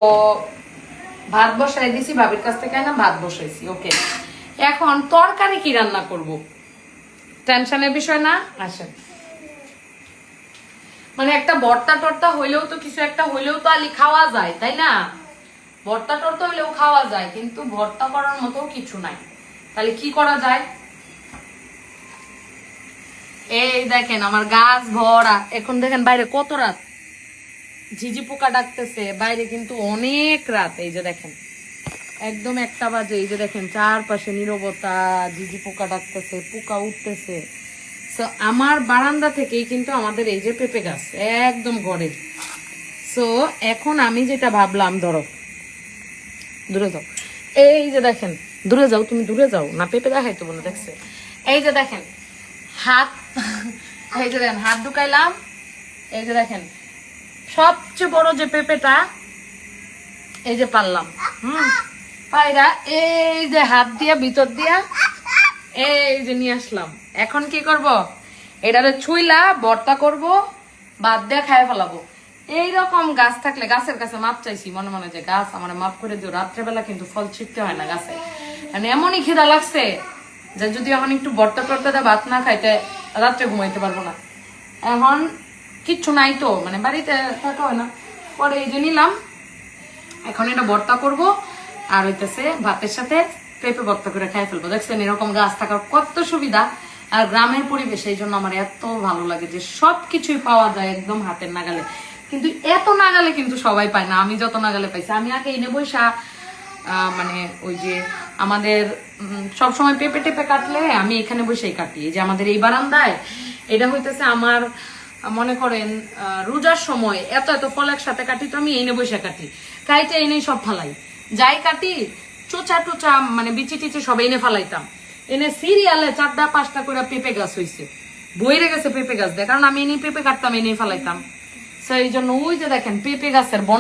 ভাত বসাই দিছি, ভাবির কাছ থেকে না ভাত বসাইছি। ওকে, এখন তরকারি কি রান্না করব, টেনশনের বিষয় না। আসেন, মানে একটা ভর্তা টর্তা হইলেও তো, কিছু একটা হইলেও তো আলি খাওয়া যায়, তাই না? ভর্তা টর্তা হইলেও খাওয়া যায়, কিন্তু ভর্তা করার মতো কিছু নাই। তাহলে কি করা যায়? এই দেখেন আমার গাছ ভরা। এখন দেখেন বাইরে কত রাত, ঝিঝি পোকা ডাকতেছে বাইরে, কিন্তু অনেক রাত। এই যে দেখেন একদম 1টা বাজে। এই যে দেখেন চারপাশে নীরবতা, ঝিঝি পোকা ডাকতেছে, পোকা উঠতেছে। সো আমার বারান্দা থেকেই কিন্তু আমাদের এই যে পেঁপে গাছ একদম গড়ের। সো এখন আমি যেটা ভাবলাম, ধরো দূরে যাও, এই যে দেখেন দূরে যাও, তুমি দূরে যাও না, পেঁপে দেখাইতো বলে দেখছে। এই যে দেখেন হাত, এই যে দেখেন হাত ঢুকাইলাম, এই যে দেখেন সবচেয়ে বড় যে পেঁপেটা, এই যে পারলাম পায়রা, এই যে হাত দিয়া ভিতর দিয়া এই যে নিয়ে আসলাম। এখন কি করব, এটারে ছুইলা ভর্তা করব, বাদ দিয়ে খাই ফেলাবো। এইরকম গাছ থাকলে, গাছের কাছে মাপ চাইছি মনে মনে, যে গাছ আমার মাপ করে দিও, রাত্রেবেলা কিন্তু ফল ছিটতে হয় না গাছে। মানে এমনই খিদা লাগছে যে যদি এখন একটু ভর্তা টর্তা দিয়ে ভাত না খাইতে রাত্রে ঘুমাইতে পারবো না। এখন কিচ্ছু নাই তো, মানে বাড়িতে থাকা হয় না। পরে এই যে নিলাম, এখন এটা ভর্তা করব, আর হইতেছে ভাতের সাথে পেঁপে ভর্তা করে খাই ফেলবো। দেখছেন এরকম গাছ থাকার কত সুবিধা, আর গ্রামের পরিবেশ, এই জন্য আমার এত ভালো লাগে যে সবকিছুই পাওয়া যায় একদম হাতের নাগালে। কিন্তু এত নাগালে কিন্তু সবাই পায় না, আমি যত নাগালে পাইছি। আমি আগে এনে বৈশা মানে ওই যে আমাদের সবসময় পেঁপে টেপে কাটলে আমি এখানে বসেই কাটি। এই যে আমাদের এই বারান্দায়, এটা হইতেছে আমার, মনে করেন রোজার সময় এত এত ফল একসাথে কাটি, তো আমি এনে বসে কাটি, কাইতে এনে সব ফালাই, যাই কাটি চোচা টোচা মানে বিচি টিচি সব এনে ফালাইতাম। এনে সিরিয়ালে 4টা 5টা করে পেঁপে গাছ হয়েছে, বইরে গেছে পেঁপে গাছ দিয়ে, কারণ আমি এনে পেঁপে কাটতাম, এনে ফালাইতাম। সেই জন্য ওই যে দেখেন পেঁপে গাছের বন।